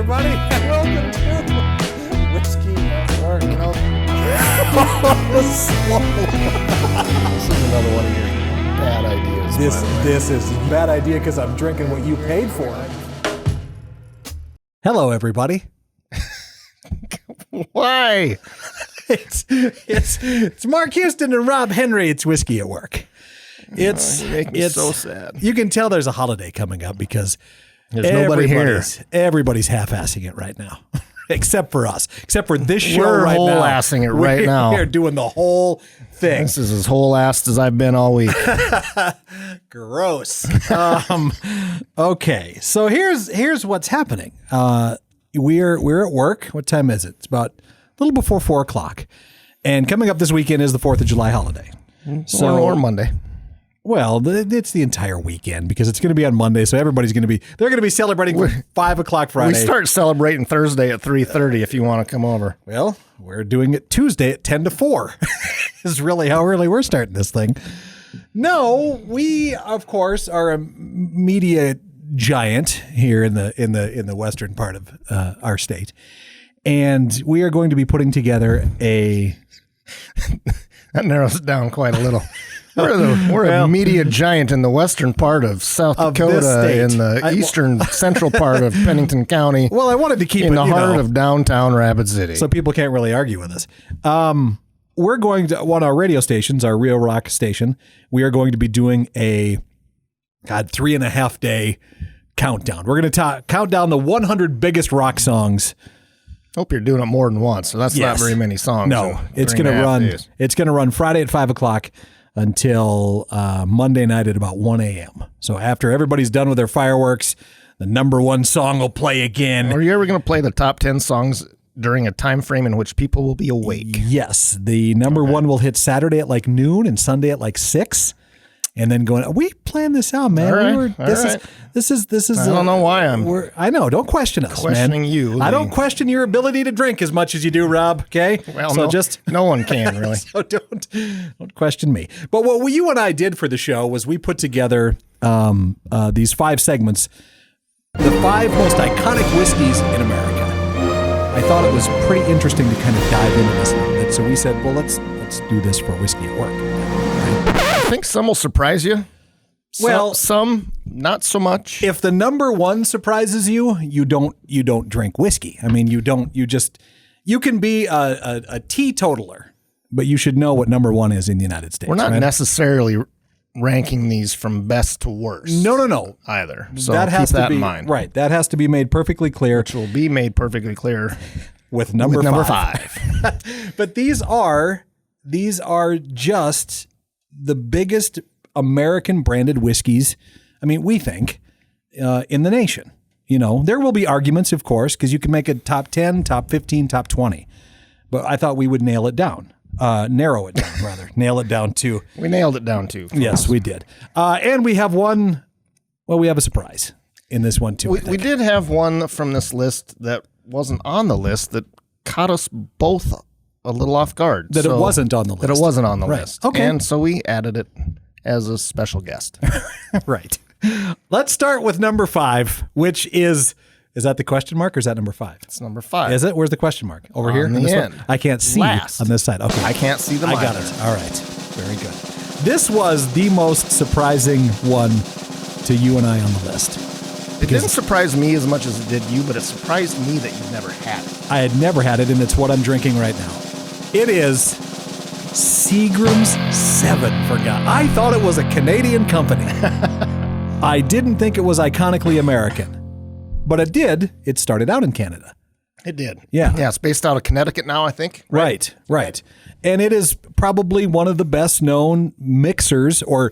everybody, and welcome to Whiskey at Work. This is another one of your bad ideas. This is a bad idea because I'm drinking what you paid for. Hello, everybody. Why? It's Mark Houston and Rob Henry. It's Whiskey at Work. You make me so sad. You can tell there's a holiday coming up because There's nobody here. Everybody's half-assing it right now, except for us. Except for this show We're right now. We're whole-assing it right now. We're doing the whole thing. This is as whole-assed as I've been all week. Gross. Okay, so here's what's happening. We're at work. What time is it? It's about a little before 4 o'clock, and coming up this weekend is the 4th of July holiday. Or Monday. Well, it's the entire weekend because it's going to be on Monday, so they're going to be celebrating from 5 o'clock Friday. We start celebrating Thursday at 3:30 if you want to come over. Well, we're doing it Tuesday at 10 to 4. Is really how early we're starting this thing. No, we of course are a media giant here in the western part of our state, and we are going to be putting together a. That narrows it down quite a little. We're a media giant in the western part of South Dakota, in the eastern central part of Pennington County. Well, I wanted to keep in it the heart of downtown Rapid City, so people can't really argue with us. We're going to on our radio stations, our Real Rock station. We are going to be doing a 3.5 day countdown. We're going to count down the 100 biggest rock songs. Hope you're doing it more than once. So that's not very many songs. No, it's going to run. Days. It's going to run Friday at 5 o'clock until Monday night at about 1 a.m. So after everybody's done with their fireworks, the number one song will play again. Are you ever going to play the top 10 songs during a time frame in which people will be awake? Yes, the number one will hit Saturday at like noon and Sunday at like 6. And then going, we planned this out, man. All right. This is. I don't know why I know. Don't question us, questioning man. You. I don't question your ability to drink as much as you do, Rob. Okay. Well, so no one can really. So don't question me. But what you and I did for the show was we put together these 5 segments, the 5 most iconic whiskeys in America. I thought it was pretty interesting to kind of dive into this a little bit. So we said, well, let's do this for Whiskey at Work. I think some will surprise you. Well, some not so much. If the number one surprises you, you don't drink whiskey. I mean, you can be a teetotaler, but you should know what number one is in the United States. We're not necessarily ranking these from best to worst. No. Either. So that has keep that in mind. Right. That has to be made perfectly clear. Which will be made perfectly clear with number 5. But these are just the biggest American branded whiskeys, I mean, we think, in the nation. You know, there will be arguments, of course, because you can make a top 10, top 15, top 20. But I thought we would narrow it down, rather. Nail it down to. We nailed it down too. Yes, we did. And we have we have a surprise in this one too. We did have one from this list that wasn't on the list that caught us both a little off guard. It wasn't on the list. That it wasn't on the list. Okay. And so we added it as a special guest. Right. Let's start with number 5, which is that the question mark or is that number 5? It's number 5. Is it? Where's the question mark? Over here? On the end. I can't see Last. On this side. Okay. I can't see the I got it. All right. Very good. This was the most surprising one to you and I on the list. It didn't surprise me as much as it did you, but it surprised me that you've never had it. I had never had it, and it's what I'm drinking right now. It is Seagram's 7 for God. I thought it was a Canadian company. I didn't think it was iconically American, but it did. It started out in Canada. It did. Yeah. Yeah, it's based out of Connecticut now, I think. Right. And it is probably one of the best known mixers or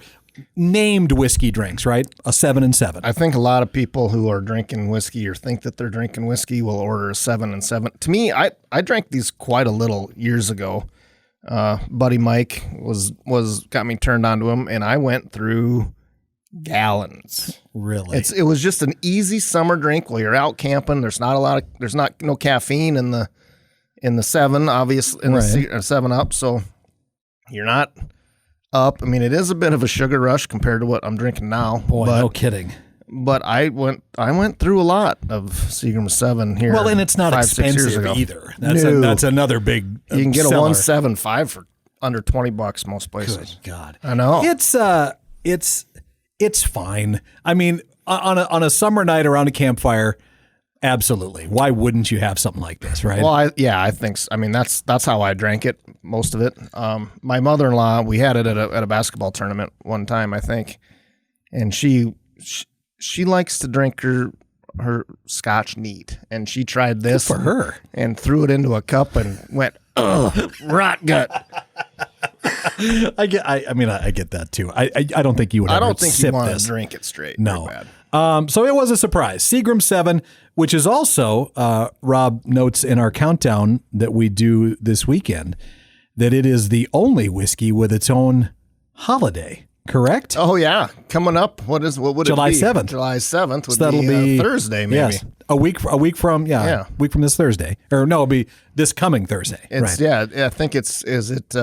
named whiskey drinks, right? A 7 and 7. I think a lot of people who are drinking whiskey or think that they're drinking whiskey will order a 7 and 7. To me, I drank these quite a little years ago. Buddy Mike got me turned on to them, and I went through gallons. Really? It was just an easy summer drink while you're out camping. There's no caffeine in the 7, obviously, in the 7-Up, so you're not up. I mean, it is a bit of a sugar rush compared to what I'm drinking now. Boy, no kidding. but I went through a lot of Seagram 7 here. Well, and it's not 5-6 years expensive ago. either. That's No. that's another big. You can get seller. a 175 for under $20 most places. Good God, I know. It's fine. I mean, on a summer night around a campfire, absolutely. Why wouldn't you have something like this, right? Well, I think so. I mean, that's how I drank it, most of it. My mother-in-law, we had it at a basketball tournament one time, I think, and she likes to drink her scotch neat, and she tried this for her and threw it into a cup and went, ugh, rot gut. I get that too. I don't think you would. I ever don't think you sip want this. to drink it straight. No. Very bad. So it was a surprise. Seagram 7, which is also, Rob notes in our countdown that we do this weekend, that it is the only whiskey with its own holiday, correct? Oh yeah, coming up. What would July it be? 7th. July 7th would That'll be Thursday, maybe. Yes, a week from Yeah. week from this Thursday, or no, it'll be this coming Thursday. It's right. I think is it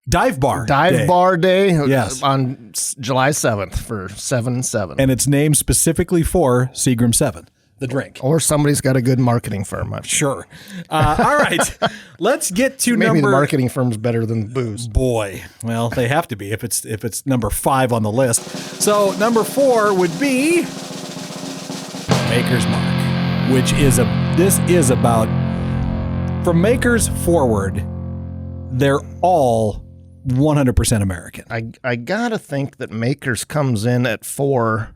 Dive Bar Dive Bar Day? Yes. On July 7th for 7/7. and it's named specifically for Seagram 7, the drink. Or somebody's got a good marketing firm. Sure. All right, let's get to Maybe number. the marketing firm's better than booze. Boy, well, they have to be if it's number 5 on the list. So number 4 would be Maker's Mark, which this is about, from Maker's forward, they're all 100% American. I gotta think that Makers comes in at 4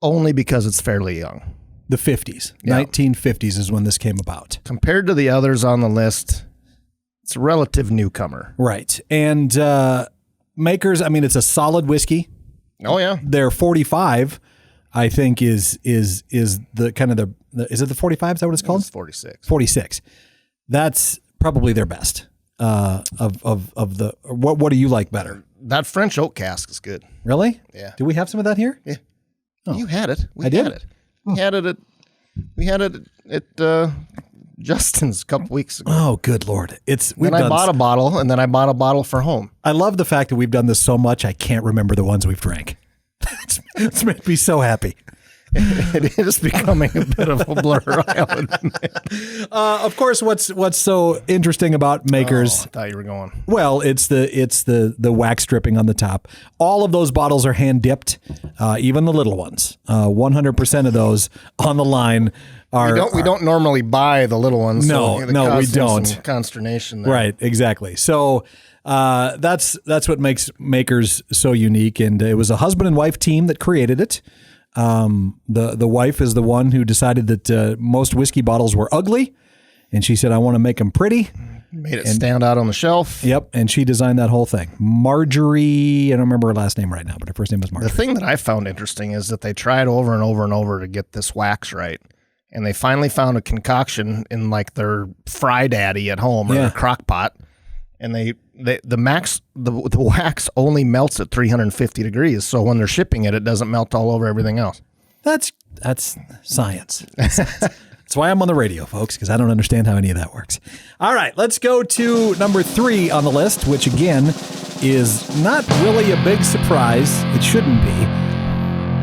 only because it's fairly young. The 50s, Yeah. 1950s is when this came about. Compared to the others on the list, it's a relative newcomer. Right. And Makers, I mean, it's a solid whiskey. Oh yeah. Their 45, I think, is the kind of the is it the 45? Is that what it's called? It's 46. 46. That's probably their best. Of the what do you like better? That French oak cask is good. Really? Yeah. Do we have some of that here? Yeah. You had it. I did? Had it. We had it at Justin's a couple weeks ago. Oh, good Lord. Then I bought a bottle, and then I bought a bottle for home. I love the fact that we've done this so much I can't remember the ones we've drank. It's made me so happy. It is becoming a bit of a blur. I'll admit. Of course, what's so interesting about Makers? I thought you were going. Well, it's the wax stripping on the top. All of those bottles are hand dipped, even the little ones. 100% of those on the line are. We don't normally buy the little ones. No, so no, we caused him some don't. Consternation there. Right, exactly. So that's what makes Makers so unique. And it was a husband and wife team that created it. The wife is the one who decided that most whiskey bottles were ugly, and she said, "I want to make them pretty." Made it stand out on the shelf. Yep, and she designed that whole thing. Marjorie, I don't remember her last name right now, but her first name was The Marjorie. thing that I found interesting is that they tried over and over and over to get this wax right. And they finally found a concoction in like their Fry Daddy at home or Yeah. their crock pot. And the wax only melts at 350 degrees. So when they're shipping it, it doesn't melt all over everything else. That's science. That's why I'm on the radio, folks, because I don't understand how any of that works. All right, let's go to number 3 on the list, which again is not really a big surprise. It shouldn't be.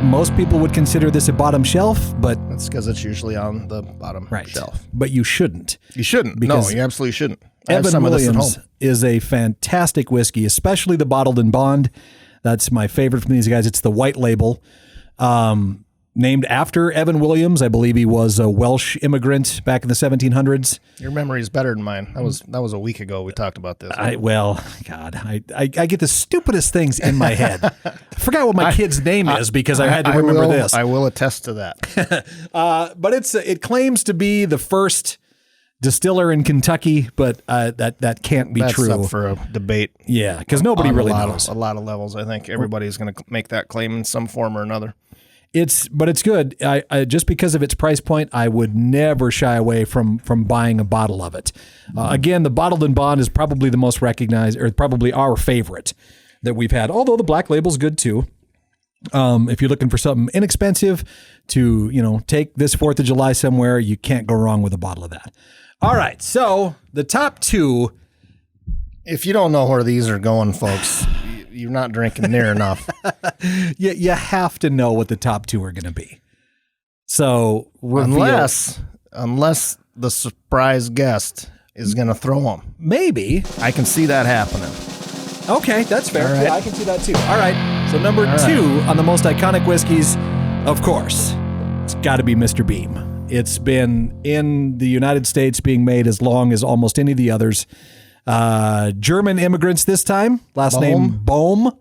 Most people would consider this a bottom shelf, but That's because it's usually on the bottom right. shelf. But you shouldn't. You shouldn't. Because No, you absolutely shouldn't. I have Evan some of this at Williams home. is a fantastic whiskey, especially the bottled in bond. That's my favorite from these guys. It's the white label. Named after Evan Williams. I believe he was a Welsh immigrant back in the 1700s. Your memory is better than mine. That was a week ago we talked about this. I get the stupidest things in my head. I forgot what my kid's name is because I had to remember this. I will attest to that. But it claims to be the first distiller in Kentucky, but that can't be That's true. up for a debate. Yeah, because nobody on really a lot knows. Of, a lot of levels. I think everybody's going to make that claim in some form or another. But it's good. I just because of its price point, I would never shy away from buying a bottle of it. Again, the bottled in bond is probably the most recognized, or probably our favorite that we've had. Although the black label's good too. If you're looking for something inexpensive to take this 4th of July somewhere, you can't go wrong with a bottle of that. All right, so the top 2. If you don't know where these are going, folks, you're not drinking near enough. You have to know what the top two are going to be. So unless the surprise guest is going to throw them. Maybe. I can see that happening. Okay, that's fair. All right. Yeah, I can see that too. All right. So number two on the most iconic whiskeys, of course, it's got to be Mr. Beam. It's been in the United States being made as long as almost any of the others. German immigrants this time, last name Bohm.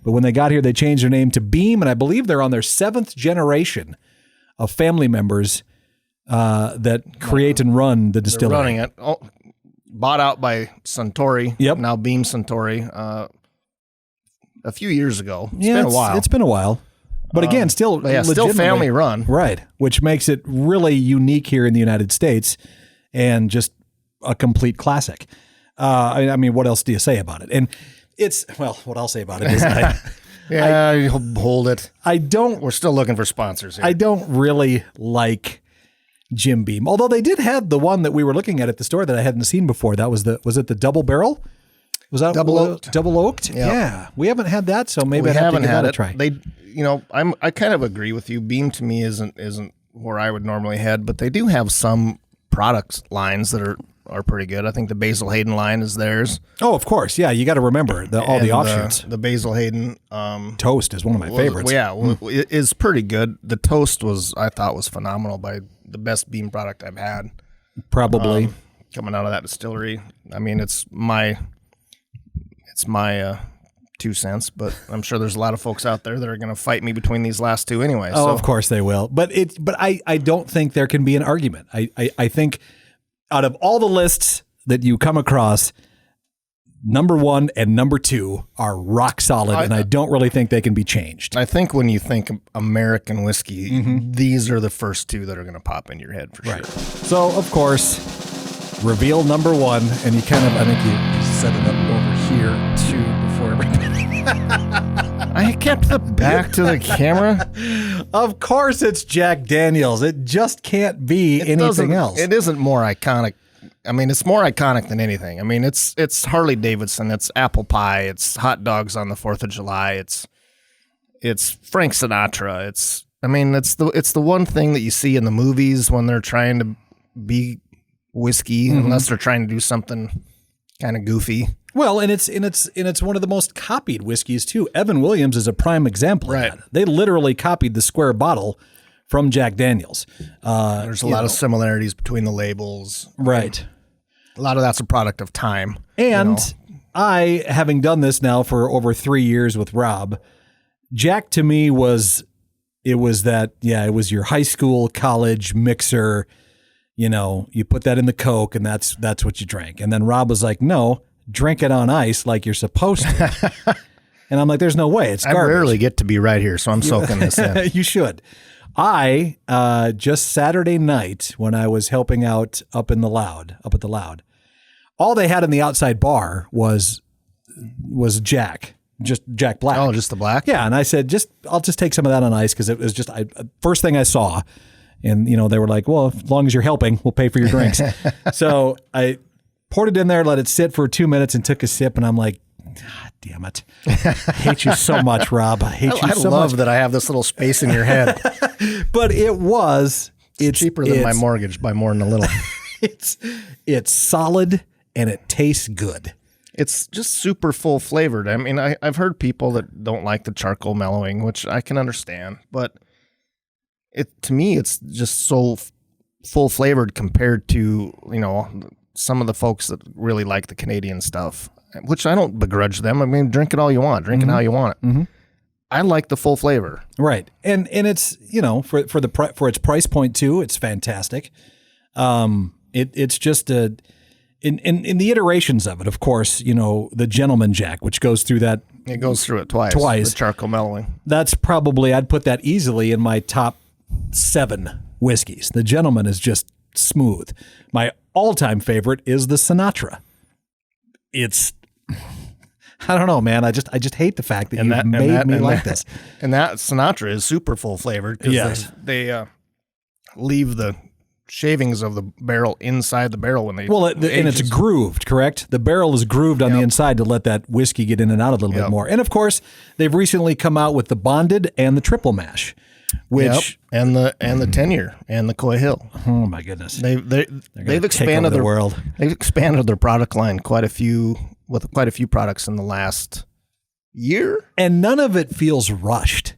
But when they got here, they changed their name to Beam, and I believe they're on their 7th generation of family members that create and run the distillery. They're running it. Oh, bought out by Suntory. Yep. Now Beam Suntory. A few years ago. It's Yeah, been a while. It's been a while. But again, still But yeah, still legitimately- family run. Right, which makes it really unique here in the United States and just a complete classic. I mean, what else do you say about it? And it's, well, what I'll say about it is Yeah, hold it. I don't We're still looking for sponsors here. I don't really like Jim Beam. Although they did have the one that we were looking at the store that I hadn't seen before. That was it the double barrel? Was that Double oaked. Double oaked? Yeah. Yeah. We haven't had that, so maybe we I'd have to haven't give had that a it. try. They, I kind of agree with you. Beam to me isn't where I would normally head, but they do have some products lines that are pretty good. I think the Basil Hayden line is theirs. Oh, of course. Yeah, you got to remember all the offshoots. The Basil Hayden Toast is one of my favorites. it is pretty good. The toast I thought was phenomenal. By the best Beam product I've had. Probably. Coming out of that distillery. I mean, it's my 2 cents, but I'm sure there's a lot of folks out there that are going to fight me between these last two anyway. Oh, so. of course they will. But I don't think there can be an argument. I think out of all the lists that you come across, number 1 and number 2 are rock solid, and I don't really think they can be changed. I think when you think American whiskey, these are the first two that are going to pop in your head for sure. So, of course, reveal number 1, and you kind of, I think you set it up over here too before everybody. I kept the back to the camera. Of course it's Jack Daniels. It just can't be anything else. It isn't more iconic. I mean, it's more iconic than anything. I mean, it's Harley Davidson. It's apple pie. It's hot dogs on the 4th of July. It's Frank Sinatra. It's the one thing that you see in the movies when they're trying to be whiskey, unless they're trying to do something kind of goofy. Well, and it's one of the most copied whiskeys too. Evan Williams is a prime example of that. They literally copied the square bottle from Jack Daniels. There's a lot of similarities between the labels. Right. A lot of that's a product of time. And I, having done this now for over 3 years with Rob, Jack to me was your high school, college mixer. You put that in the Coke and that's what you drank. And then Rob was like, no, drink it on ice like you're supposed to. And I'm like, there's no way. It's garbage. I rarely get to be right here, so I'm soaking this in. You should. I, just Saturday night when I was helping out up at the Loud, all they had in the outside bar was Jack. Just Jack Black. Oh, just the black? Yeah. And I said, I'll just take some of that on ice because it was just first thing I saw. And, they were like, well, as long as you're helping, we'll pay for your drinks. So I poured it in there, let it sit for 2 minutes and took a sip. And I'm like, God damn it. I hate you so much, Rob. I hate you so much. I love that I have this little space in your head. But it's cheaper than my mortgage by more than a little. It's solid and it tastes good. It's just super full flavored. I mean, I've heard people that don't like the charcoal mellowing, which I can understand, but to me, it's just so full flavored compared to, some of the folks that really like the Canadian stuff, which I don't begrudge them. I mean, drink it all you want, drink it how you want it. I like the full flavor. Right. And it's, for its price point too, it's fantastic. It's just in the iterations of it, of course, the Gentleman Jack, which goes through that. It goes through it twice. The charcoal mellowing. That's probably, I'd put that easily in my top 7 whiskeys. The Gentleman is just smooth. My all-time favorite is the Sinatra. It's, I don't know, man. I just hate the fact that you've made me like this. And that Sinatra is super full flavored because they leave the shavings of the barrel inside the barrel when they and it's ages. grooved, correct? The barrel is grooved on the inside to let that whiskey get in and out a little bit more. And of course, they've recently come out with the bonded and the triple mash, which and the 10-year and the Coy Hill. oh my goodness, They've expanded the world. They've expanded their product line quite a few products in the last year. And none of it feels rushed.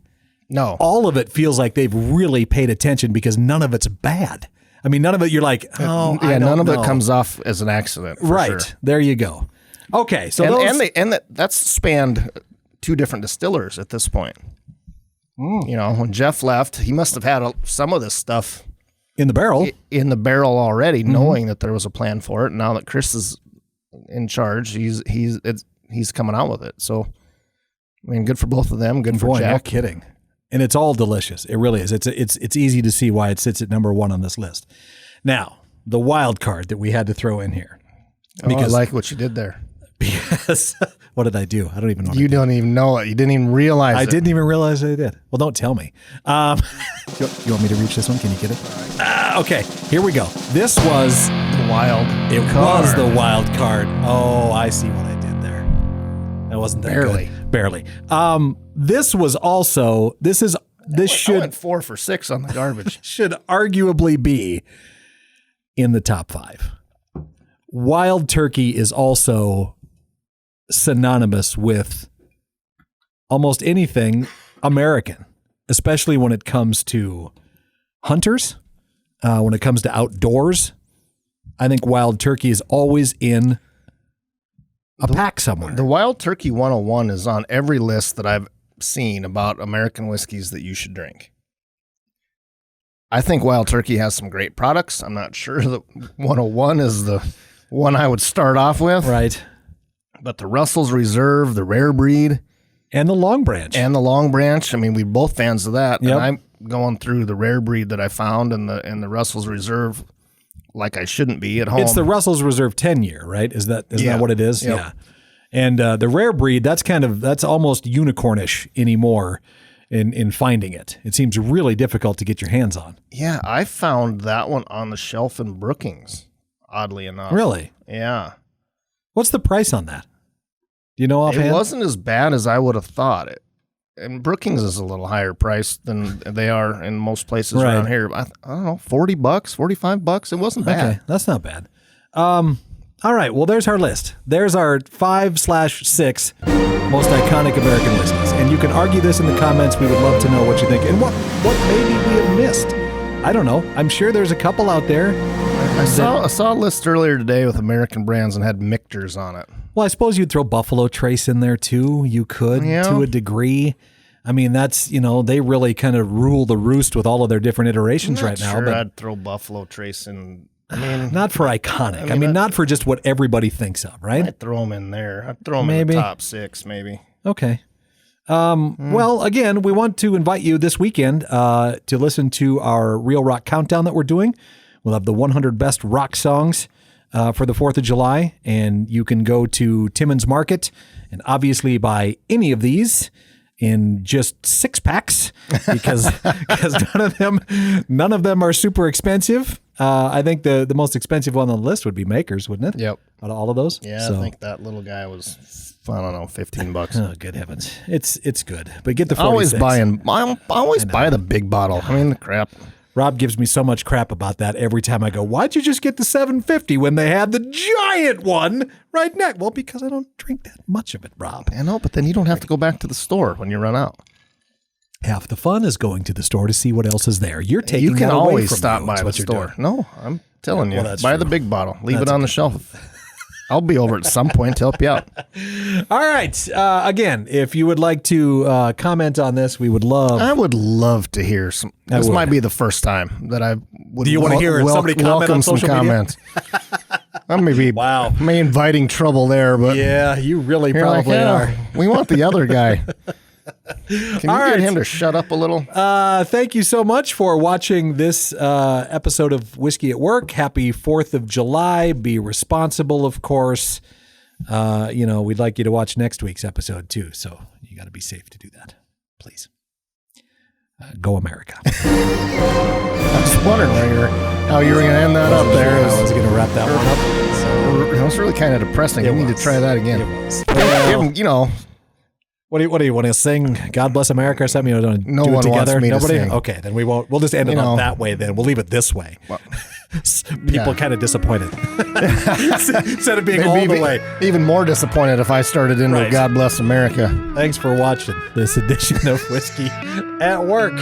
No, All of it feels like they've really paid attention because none of it's bad. I mean, none of it you're like, oh, yeah, I don't none of know. it comes off as an accident. For right. sure. There you go. Okay, so that's spanned two different distillers at this point. You know, when Jeff left, he must have had some of this stuff in the barrel. in the barrel already, knowing that there was a plan for it. Now that Chris is in charge, he's coming out with it. So, I mean, good for both of them. Good for Boy, Jack. no kidding. And it's all delicious. It really is. It's easy to see why it sits at number 1 on this list. Now, the wild card that we had to throw in here. I like what you did there. Because what did I do? I don't even know. You don't even know it. You didn't even realize it. I didn't even realize I did. Well, don't tell me. You want me to reach this one? Can you get it? Okay, here we go. This was the wild. It card. was the wild card. Oh, I see what I did there. That wasn't that Barely. good. Barely. This was also. I went 4 for 6 on the garbage. should arguably be in the top 5. Wild turkey is also synonymous with almost anything American, especially when it comes to hunters, when it comes to outdoors. I think wild turkey is always in a pack somewhere. The Wild Turkey 101 is on every list that I've seen about American whiskeys that you should drink. I think Wild Turkey has some great products. I'm not sure that 101 is the one I would start off with. Right. But the Russell's Reserve, the Rare Breed, And the Long Branch. and the Long Branch, I mean, we're both fans of that. Yep. And I'm going through the Rare Breed that I found and the Russell's Reserve like I shouldn't be at home. It's the Russell's Reserve 10-year, right? Is that what it is? Yep. Yeah. And the Rare Breed, that's almost unicornish anymore in finding it. It seems really difficult to get your hands on. Yeah, I found that one on the shelf in Brookings, oddly enough. Really? Yeah. What's the price on that? Do you know offhand? It wasn't as bad as I would have thought it. And Brookings is a little higher price than they are in most places Right. around here. I don't know, $40, $45. It wasn't bad. Okay, that's not bad. All right, well, there's our list. There's our 5/6 most iconic American whiskeys. And you can argue this in the comments. We would love to know what you think. And what maybe we have missed. I don't know. I'm sure there's a couple out there. I saw a list earlier today with American brands and had Michter's on it. Well, I suppose you'd throw Buffalo Trace in there too. You could to a degree. I mean, that's, they really kind of rule the roost with all of their different iterations right now. Sure, But I'd throw Buffalo Trace in. I mean, not for iconic. I mean, not for just what everybody thinks of, right? I'd throw them in there. I'd throw them Maybe. in the top 6, maybe. Okay. Well, again, we want to invite you this weekend to listen to our Real Rock Countdown that we're doing. We'll have the 100 best rock songs for the 4th of July, and you can go to Timmins Market and obviously buy any of these in just 6-packs because none of them are super expensive. I think the most expensive one on the list would be Makers, wouldn't it? Yep. Out of all of those. Yeah, So- I think that little guy was, I don't know, $15. Oh, good heavens! It's good, but get the 46. I always buy the big bottle. I mean, the crap. Rob gives me so much crap about that every time I go, why'd you just get the 750 when they had the giant one right next? Well, because I don't drink that much of it, Rob. I know, but then you don't have to go back to the store when you run out. Half the fun is going to the store to see what else is there. You're taking You can that away always from stop you, by is the what you're store. doing. No, I'm telling Well, you. that's Buy true. the big bottle. Leave That's it on the shelf. I'll be over at some point to help you out. All right. Again, if you would like to comment on this, we would love. I would love to hear some. This would. might be the first time that I would. Do you want to hear somebody comment welcome on some social media? comments? I may be Wow. may inviting trouble there, but Yeah, you really you're like, probably yeah, are. we want the other guy. Can you All get right. him to shut up a little? Thank you so much for watching this episode of Whiskey at Work. Happy 4th of July. Be responsible, of course. We'd like you to watch next week's episode too. So you got to be safe to do that. Please. Go America. I was wondering where you're how you were going to end that up there. I was going to wrap that one up. So That was really kind of depressing. It We need to was. try that again. it was. You know, What do you want to sing? God Bless America or something? You don't No do one it wants together. me to Nobody. sing. Okay, then we won't. We'll just end it You up know. that way. Then we'll leave it this way. Well, People yeah. kind of disappointed instead of being all they'd the be way. even more disappointed if I started in Right. with God Bless America. Thanks for watching this edition of Whiskey at Work.